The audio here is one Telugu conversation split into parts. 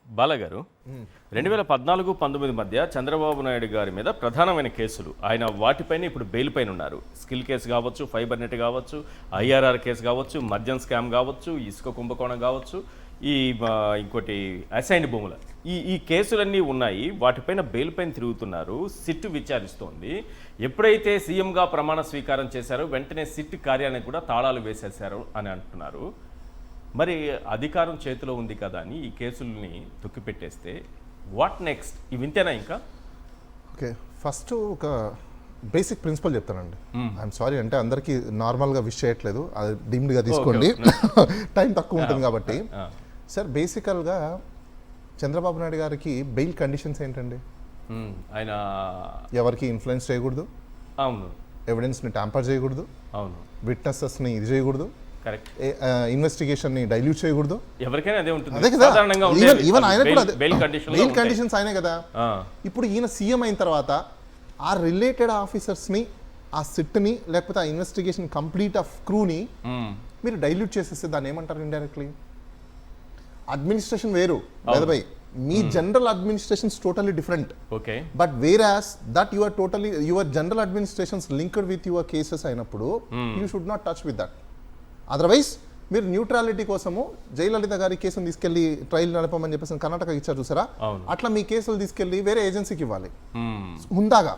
బాలగారు 2014-19 మధ్య చంద్రబాబు నాయుడు గారి మీద ప్రధానమైన కేసులు ఆయన వాటిపైన ఇప్పుడు బెయిల్ పైన ఉన్నారు. స్కిల్ కేసు కావచ్చు, ఫైబర్ నెట్ కావచ్చు, ఐఆర్ఆర్ కేసు కావచ్చు, మద్యం స్కామ్ కావచ్చు, ఇసుక కుంభకోణం కావచ్చు, ఇంకోటి అసైన్డ్ భూముల ఈ కేసులన్నీ ఉన్నాయి. వాటిపైన బెయిల్ పైన తిరుగుతున్నారు. సిట్ విచారిస్తోంది. ఎప్పుడైతే సీఎంగా ప్రమాణ స్వీకారం చేశారో వెంటనే సిట్ కార్యాలయానికి కూడా తాళాలు వేసేశారు అని అంటున్నారు. మరి అధికారం చేతిలో ఉంది కదా అని ఈ కేసుల్ని తొక్కిపెట్టేస్తే వాట్ నెక్స్ట్? ఇవి ఇంతేనా ఇంకా? ఓకే, ఫస్ట్ ఒక బేసిక్ ప్రిన్సిపల్ చెప్తానండి. ఐఎమ్ సారీ అంటే అందరికీ నార్మల్గా విష్ చేయట్లేదు, అది డీమ్డ్గా తీసుకోండి, టైం తక్కువ ఉంటుంది కాబట్టి. సార్, బేసికల్గా చంద్రబాబు నాయుడు గారికి బెయిల్ కండిషన్స్ ఏంటండి? ఆయన ఎవరికి ఇన్ఫ్లుయెన్స్ చేయకూడదు, అవును, ఎవిడెన్స్ని ట్యాంపర్ చేయకూడదు, అవును, విట్నెసెస్ని ఇది చేయకూడదు, కరెక్ట్, ఇన్వెస్టిగేషన్ని డైల్యూట్ చేయకూడదు. ఎవరికైనా అదే ఉంటుంది. అదే కదా, ఈవెన్ ఆయన కూడా బెయిల్ కండిషన్స్ ఆయనే కదా. ఇప్పుడు ఈయన సీఎం అయిన తర్వాత ఆ రిలేటెడ్ ఆఫీసర్స్ని, ఆ సిట్ని, లేకపోతే ఆ ఇన్వెస్టిగేషన్ కంప్లీట్ ఆఫ్ క్రూని మీరు డైల్యూట్ చేసేస్తే దాన్ని ఏమంటారు? ఇండైరెక్ట్లీ అడ్మినిస్ట్రేషన్ వేరు, బై మీ general administrations totally different. Okay, but whereas that your general administrations linked with your cases అయినప్పుడు you should not touch with that. Otherwise మీరు న్యూట్రాలిటీ కోసము జయలలిత గారి కేసును తీసుకెళ్లి ట్రయల్ నడపమని చెప్పేసి కర్ణాటక ఇచ్చారు చూసారా, అట్లా మీ కేసులు తీసుకెళ్లి వేరే ఏజెన్సీకి ఇవ్వాలి. హుందాగా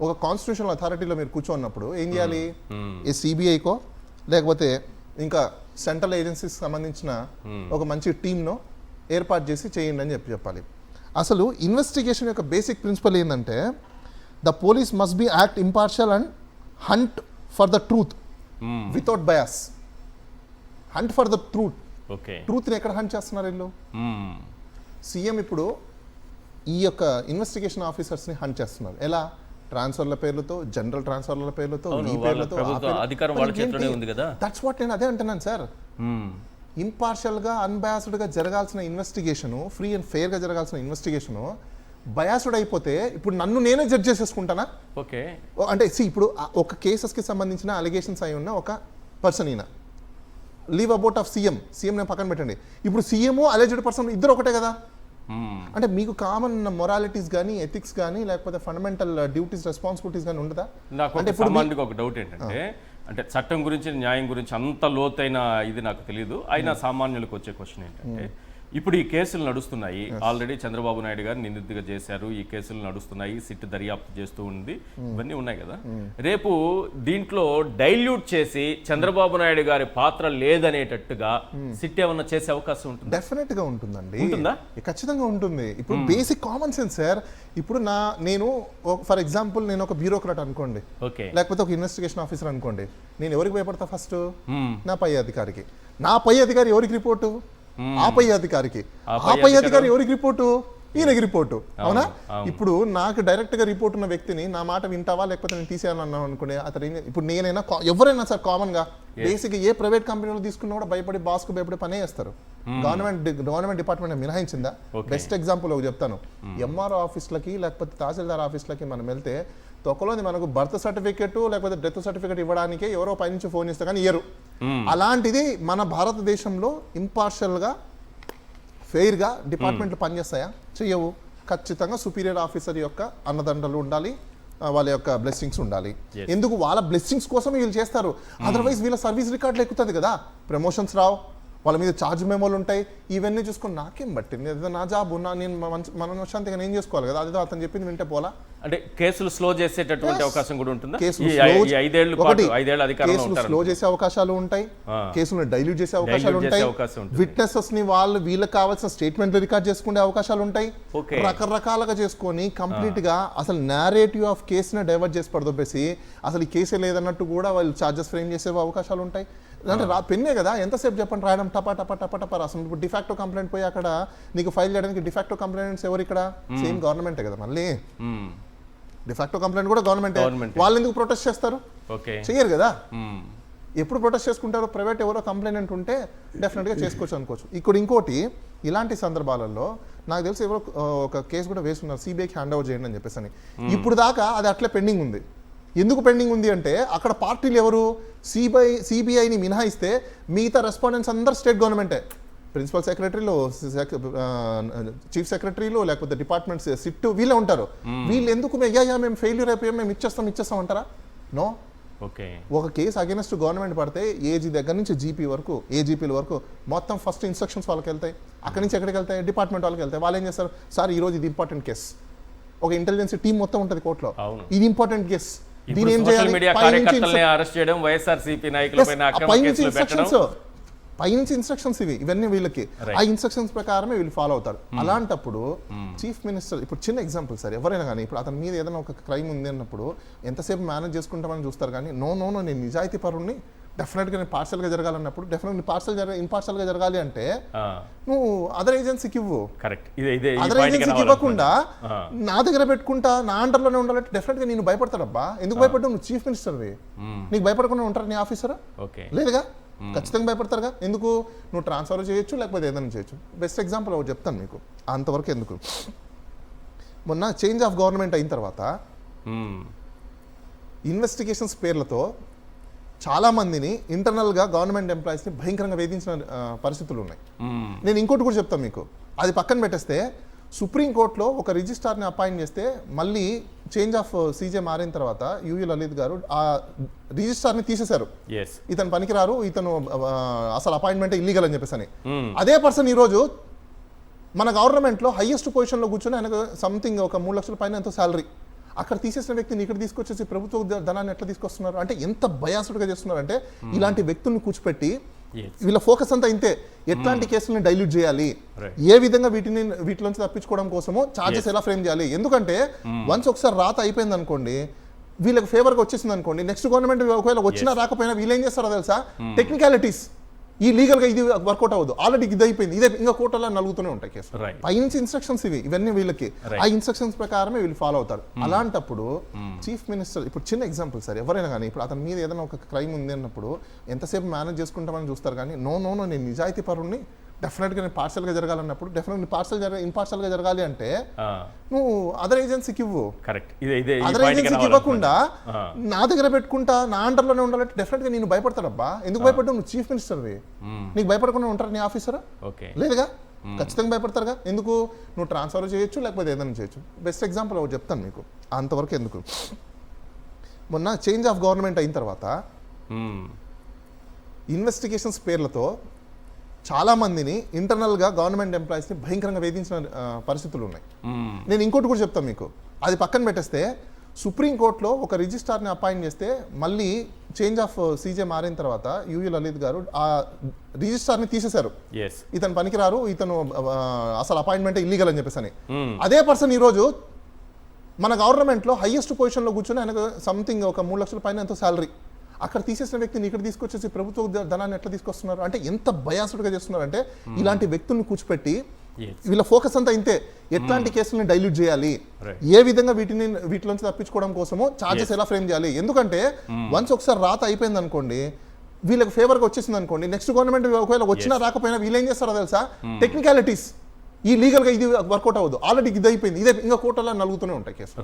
ఒక కాన్స్టిట్యూషనల్ అథారిటీలో మీరు కూర్చోన్నప్పుడు ఏం చేయాలి? ఏ సిబిఐకో లేకపోతే ఇంకా సెంట్రల్ ఏజెన్సీకి సంబంధించిన ఒక మంచి టీమ్ను ఏర్పాటు చేసి చేయండి అని చెప్పాలి. అసలు ఇన్వెస్టిగేషన్ యొక్క బేసిక్ ప్రిన్సిపల్ ఏంటంటే the police must be act impartial and hunt for the truth without bias. Hunt for the truth. ట్రూత్ని ఎక్కడ హంట్ చేస్తున్నారు వీళ్ళు? సీఎం ఇప్పుడు ఈ యొక్క ఇన్వెస్టిగేషన్ ఆఫీసర్స్ని హంట్ చేస్తున్నారు. ఎలా? ట్రాన్స్ఫర్ల పేర్లతో, జనరల్ ట్రాన్స్ఫర్ల పేర్లతో, ఈ పేర్లతో. దట్స్ వాట్ నేను అదే అంటున్నాను సార్. ఇంపార్షియల్గా, అన్బయాస్డ్గా జరగాల్సిన ఇన్వెస్టిగేషను, ఫ్రీ అండ్ ఫెయిర్గా జరగాల్సిన ఇన్వెస్టిగేషను బయాస్డ్ అయిపోతే ఇప్పుడు నన్ను నేనే జడ్జ్ చేసేసుకుంటానా? ఓకే, అంటే ఇప్పుడు ఒక కేసెస్కి సంబంధించిన అలిగేషన్స్ అయి ఉన్న ఒక పర్సన్ ఈయన, లీవ్ అబౌట్ ఆఫ్ సీఎం నేను పక్కన పెట్టండి. ఇప్పుడు సీఎం అలెజ్డ్ పర్సన్ ఇద్దరు ఒకటే కదా. అంటే మీకు కామన్ మొరాలిటీస్ కానీ, ఎథిక్స్ కానీ, లేకపోతే ఫండమెంటల్ డ్యూటీస్, రెస్పాన్సిబిలిటీస్ కానీ ఉండదా? అంటే ఇప్పుడు ఒక డౌట్ ఏంటంటే, అంటే చట్టం గురించి, న్యాయం గురించి అంత లోతైన ఇది నాకు తెలియదు. అయినా సామాన్యులకు వచ్చే క్వశ్చన్ ఏంటంటే, ఇప్పుడు ఈ కేసులు నడుస్తున్నాయి. ఆల్రెడీ చంద్రబాబు నాయుడు గారు నిందితుడిగా చేశారు. ఈ కేసులు నడుస్తున్నాయి, సిట్ దర్యాప్తు చేస్తూ ఉంది, ఇవన్నీ ఉన్నాయి కదా. రేపు దీంట్లో డైల్యూట్ చేసి చంద్రబాబు నాయుడు గారి పాత్ర లేదనేటట్టుగా సిట్ ఏమన్నా చేసే అవకాశం ఉంటుంది? డెఫినెట్ గా ఉంటుందండి. ఉంటుందా? ఖచ్చితంగా ఉంటుంది. ఇప్పుడు బేసిక్ కామన్ సెన్స్ సార్. ఇప్పుడు నేను ఫర్ ఎగ్జాంపుల్ నేను ఒక బ్యూరోక్రాట్ అనుకోండి, లేకపోతే ఒక ఇన్వెస్టిగేషన్ ఆఫీసర్ అనుకోండి. నేను ఎవరికి భయపడతా? ఫస్ట్ నా పై అధికారికి. నా పై అధికారి ఎవరికి రిపోర్టు? ఆ పై అధికారికి. ఆ పై అధికారి ఎవరికి రిపోర్టు? ఈయనకి రిపోర్టు. అవునా? ఇప్పుడు నాకు డైరెక్ట్ గా రిపోర్ట్ ఉన్న వ్యక్తిని నా మాట వింటావా లేకపోతే నేను తీసేయాలన్నాను అనుకునే అతను ఇప్పుడు నేనైనా ఎవరైనా సార్ కామన్ గా బేసిక్ ఏ ప్రైవేట్ కంపెనీలో తీసుకున్నా కూడా భయపడి బాస్ కు భయపడి పనే చేస్తారు. గవర్నమెంట్ డిపార్ట్మెంట్ మినహాయించిందా? బెస్ట్ ఎగ్జాంపుల్ ఒకటి చెప్తాను. ఎంఆర్ఓ ఆఫీస్లకి లేకపోతే తహసీల్దార్ ఆఫీస్లకి మనం వెళ్తే తొక్కలోని మనకు బర్త్ సర్టిఫికేట్ లేకపోతే డెత్ సర్టిఫికేట్ ఇవ్వడానికి ఎవరో పైనుంచి ఫోన్ ఇస్తే కానీ ఇయ్యరు. అలాంటిది మన భారతదేశంలో ఇంపార్షియల్గా, ఫెయిర్గా డిపార్ట్మెంట్లు పనిచేస్తాయా? చెయ్యవు. ఖచ్చితంగా సుపీరియర్ ఆఫీసర్ యొక్క అన్నదండలు ఉండాలి, వాళ్ళ యొక్క బ్లెస్సింగ్స్ ఉండాలి. ఎందుకు? వాళ్ళ బ్లెస్సింగ్స్ కోసం వీళ్ళు చేస్తారు. అదర్వైజ్ వీళ్ళ సర్వీస్ రికార్డులు ఎక్కుతుంది కదా, ప్రమోషన్స్ రావు, వాళ్ళ మీద ఛార్జ్ మెమోలు ఉంటాయి. ఇవన్నీ చూసుకొని నాకేం బట్టింది, అదే నా జాబ్, నేను మనశ్శాంతిగా నేను చేసుకోవాలి కదా. అదేదో అతను చెప్పింది వింటే పోలా? అంటే కేసులు స్లో చేసేటటువంటి అవకాశం కూడా ఉంటుందా? కేసులు స్లో చేసే అవకాశాలు ఉంటాయి, కేసులను డైల్యూట్ చేసే అవకాశాలు ఉంటాయి, విట్నెసెస్ ని వీళ్ళకి కావాల్సిన స్టేట్మెంట్ రికార్డ్ చేసుకునే అవకాశాలు ఉంటాయి. రకరకాలుగా చేసుకొని కంప్లీట్ గా అసలు నేరేటివ్ ఆఫ్ కేసుని డైవర్ట్ చేసి పడదొప్పేసి అసలు ఈ కేసే లేదన్నట్టు కూడా వాళ్ళు ఛార్జెస్ ఫ్రేమ్ చేసే అవకాశాలు ఉంటాయి. అంటే పెన్నే కదా, ఎంతసేపు చెప్పండి రాయడం, టపా టపా టపా టపా రాసం. ఇప్పుడు డిఫాక్టో కంప్లైంట్ పోయి అక్కడ నీకు ఫైల్ చేయడానికి డిఫాక్టో కంప్లైంట్స్ ఎవరు? ఇక్కడ సేమ్ గవర్నమెంటే కదా. మళ్ళీ డిఫాక్టో కంప్లైంట్ కూడా గవర్నమెంటే. వాళ్ళు ఎందుకు ప్రొటెస్ట్ చేస్తారు? చెయ్యరు కదా. ఎప్పుడు ప్రొటెస్ట్ చేసుకుంటారో? ప్రైవేట్ ఎవరో కంప్లైంట్ ఉంటే డెఫినెట్గా చేసుకోవచ్చు అనుకోవచ్చు. ఇక్కడ ఇంకోటి, ఇలాంటి సందర్భాలలో నాకు తెలిసి ఎవరో ఒక కేసు కూడా వేస్తున్నారు, సిబిఐకి హ్యాండ్ ఓవర్ చేయండి అని చెప్పేసి అని. ఇప్పుడు దాకా అది అట్లే పెండింగ్ ఉంది. ఎందుకు పెండింగ్ ఉంది అంటే అక్కడ పార్టీలు ఎవరు? సిబిఐని మినహాయిస్తే మిగతా రెస్పాండెంట్స్ అందరు స్టేట్ గవర్నమెంటే. ప్రిన్సిపల్ సెక్రటరీలు, చీఫ్ సెక్రటరీలు, లేకపోతే డిపార్ట్మెంట్స్ సిట్ వీళ్ళే ఉంటారు. వీళ్ళు ఎందుకు అయ్యా మేము ఫెయిల్యూర్ అయిపోయాం, మేము ఇచ్చేస్తాం అంటారా? నో. ఓకే, ఒక కేసు అగేనెస్ట్ గవర్నమెంట్ పడితే ఏజీ దగ్గర నుంచి జీపీ వరకు, ఏజీపీల వరకు మొత్తం ఫస్ట్ ఇన్స్ట్రక్షన్స్ వాళ్ళకి వెళ్తాయి. అక్కడి నుంచి ఎక్కడికి వెళ్తాయి? డిపార్ట్మెంట్ వాళ్ళకి వెళ్తాయి. వాళ్ళు ఏం చేస్తారు? సార్ ఈ రోజు ఇది ఇంపార్టెంట్ కేసు, ఒక ఇంటెలిజెన్స్ టీం మొత్తం ఉంటుంది కోర్టులో, ఇది ఇంపార్టెంట్ కేసు, దీని ఏం చేయాలి? పైనుంచి ఇన్స్ట్రక్షన్స్ ఇవన్నీ వీళ్ళకి, ఆ ఇన్స్ట్రక్షన్స్ ప్రకారమే వీళ్ళు ఫాలో అవుతారు. అలాంటప్పుడు చీఫ్ మినిస్టర్, ఇప్పుడు చిన్న ఎగ్జాంపుల్ సార్, ఎవరైనా కానీ ఇప్పుడు అతని మీద ఏదైనా ఒక క్రైమ్ ఉంది అన్నప్పుడు ఎంతసేపు మేనేజ్ చేసుకుంటామని చూస్తారు, కానీ నో నేను నిజాయితీ పరుణ్ణి, డెఫినెట్గా నేను పార్షల్గా జరగాలన్నప్పుడు డెఫినెట్గా పార్షల్గా జరగాలి అంటే నువ్వు అదర్ ఏజెన్సీకి ఇవ్వు. అదర్ ఏజెన్సీకి ఇవ్వకుండా నా దగ్గర పెట్టుకుంటా, నా అండర్లోనే ఉండాలంటే డెఫినెట్గా నేను భయపడతాడబ్బా. ఎందుకు భయపడ్డావు? నువ్వు చీఫ్ మినిస్టర్వి, నీకు భయపడకుండా ఉంటారు నీ ఆఫీసర్? లేదుగా, ఖచ్చితంగా భయపడతారుగా. ఎందుకు? నువ్వు ట్రాన్స్ఫర్ చేయొచ్చు, లేకపోతే ఏదైనా చేయొచ్చు. బెస్ట్ ఎగ్జాంపుల్ ఒకటి చెప్తాను మీకు, అంతవరకు ఎందుకు. మొన్న చేంజ్ ఆఫ్ గవర్నమెంట్ అయిన తర్వాత ఇన్వెస్టిగేషన్స్ పేర్లతో చాలా మందిని ఇంటర్నల్గా గవర్నమెంట్ ఎంప్లాయీస్ని భయంకరంగా వేధించిన పరిస్థితులు ఉన్నాయి. నేను ఇంకోటి కూడా చెప్తాను మీకు, అది పక్కన పెట్టేస్తే సుప్రీంకోర్టులో ఒక రిజిస్ట్రార్ని అపాయింట్ చేస్తే మళ్ళీ చేంజ్ ఆఫ్ సీజే మారిన తర్వాత యూయూ లలిత్ గారు ఆ రిజిస్ట్రార్ని తీసేశారు. ఇతను పనికిరారు, ఇతను అసలు అపాయింట్మెంట్ ఇల్లీగల్ అని చెప్పేసి అని. అదే పర్సన్ ఈరోజు మన గవర్నమెంట్లో హైయెస్ట్ పొజిషన్లో కూర్చొని ఆయనకు సంథింగ్ ఒక 3 లక్షల పైన ఎంతో శాలరీ. అక్కడ తీసేసిన వ్యక్తిని ఇక్కడ తీసుకొచ్చేసి ప్రభుత్వ ధనాన్ని ఎట్లా తీసుకొస్తున్నారు అంటే ఎంత బయాస్డ్గా చేస్తున్నారు అంటే, ఇలాంటి వ్యక్తుల్ని కూర్చోపెట్టి వీళ్ళ ఫోకస్ అంతా ఇంతే, ఎట్లాంటి కేసులను డైల్యూట్ చేయాలి, ఏ విధంగా వీటిలోంచి తప్పించుకోవడం కోసమో చార్జెస్ ఎలా ఫ్రేమ్ చేయాలి. ఎందుకంటే వన్స్ ఒకసారి రాత అయిపోయింది అనుకోండి, వీళ్ళకి ఫేవర్గా వచ్చేసింది అనుకోండి, నెక్స్ట్ గవర్నమెంట్ ఒకవేళ వచ్చినా రాకపోయినా వీళ్ళు ఏం చేస్తారో తెలుసా? టెక్నికాలిటీస్, ఈ లీగల్గా ఇది వర్కౌట్ అవ్వదు, ఆల్రెడీ ఇది అయిపోయింది, ఇదే ఇంకా కోర్టులో నలుగుతూనే ఉంటాయి కేసు. పైనుంచి ఇన్స్ట్రక్షన్స్ ఇవన్నీ వీళ్ళకి, ఆ ఇన్స్ట్రక్షన్స్ ప్రకారమే వీళ్ళు ఫాలో అవుతారు. అలాంటప్పుడు చీఫ్ మినిస్టర్, ఇప్పుడు చిన్న ఎగ్జాంపుల్ సార్, ఎవరైనా కానీ ఇప్పుడు అతని మీద ఏదైనా ఒక క్రైమ్ ఉంది అన్నప్పుడు ఎంతసేపు మేనేజ్ చేసుకుంటామని చూస్తారు, కానీ నో నేను నిజాయితీ పరుణ్ణి, డెఫినెట్గా నేను పార్షల్గా జరగాలన్నప్పుడు డెఫినెట్గా ఇంపార్షల్గా జరగాలి అంటే నువ్వు అదర్ ఏజెన్సీకి ఇవ్వు. అదర్ ఏజెన్సీకి ఇవ్వకుండా నా దగ్గర పెట్టుకుంటా, నా అండర్లోనే ఉండాలంటే డెఫినెట్గా నేను భయపడతాడబ్బా. ఎందుకు భయపడ్డావు? నువ్వు చీఫ్ మినిస్టర్వి, నీకు భయపడకుండా ఉంటారు నీ ఆఫీసర్? లేదుగా, ఖచ్చితంగా భయపడతారుగా. ఎందుకు? నువ్వు ట్రాన్స్ఫర్ చేయొచ్చు, లేకపోతే ఏదైనా చేయొచ్చు. బెస్ట్ ఎగ్జాంపుల్ ఒకటి చెప్తాను మీకు, అంతవరకు ఎందుకు. మొన్న చేంజ్ ఆఫ్ గవర్నమెంట్ అయిన తర్వాత ఇన్వెస్టిగేషన్స్ పేర్లతో చాలా మందిని ఇంటర్నల్గా గవర్నమెంట్ ఎంప్లాయీస్ని భయంకరంగా వేధించిన పరిస్థితులు ఉన్నాయి. నేను ఇంకోటి కూడా చెప్తాను మీకు, అది పక్కన పెట్టేస్తే సుప్రీంకోర్టులో ఒక రిజిస్ట్రార్ని అపాయింట్ చేస్తే మళ్ళీ చేంజ్ ఆఫ్ సీజే మారిన తర్వాత యూయూ లలిత్ గారు ఆ రిజిస్ట్రార్ని తీసేశారు. ఇతను పనికిరారు, ఇతను అసలు అపాయింట్మెంట్ ఇల్లీగల్ అని చెప్పేసి అని. అదే పర్సన్ ఈరోజు మన గవర్నమెంట్లో హైయెస్ట్ పొజిషన్లో కూర్చొని ఆయనకు సంథింగ్ ఒక 3 లక్షల పైన ఎంతో శాలరీ. అక్కడ తీసేసిన వ్యక్తిని ఇక్కడ తీసుకొచ్చేసి ప్రభుత్వ ధనాన్ని ఎట్లా తీసుకొస్తున్నారు అంటే ఎంత బయాస్డ్గా చేస్తున్నారు అంటే, ఇలాంటి వ్యక్తుల్ని కూర్చోపెట్టి వీళ్ళ ఫోకస్ అంతా ఇంతే, ఎట్లాంటి కేసులను డైల్యూట్ చేయాలి, ఏ విధంగా వీటిలోంచి తప్పించుకోవడం కోసమో చార్జెస్ ఎలా ఫ్రేమ్ చేయాలి. ఎందుకంటే వన్స్ ఒకసారి రాత అయిపోయింది అనుకోండి, వీళ్ళకి ఫేవర్గా వచ్చేసింది అనుకోండి, నెక్స్ట్ గవర్నమెంట్ ఒకవేళ వచ్చినా రాకపోయినా వీళ్ళు ఏం చేస్తారో తెలుసా? టెక్నికాలిటీస్, ఈ లీగల్గా ఇది వర్కౌట్ అవ్వదు, ఆల్రెడీ ఇది అయిపోయింది, ఇదే ఇంకా కోర్టులో నలుగుతూనే ఉంటాయి కేసు.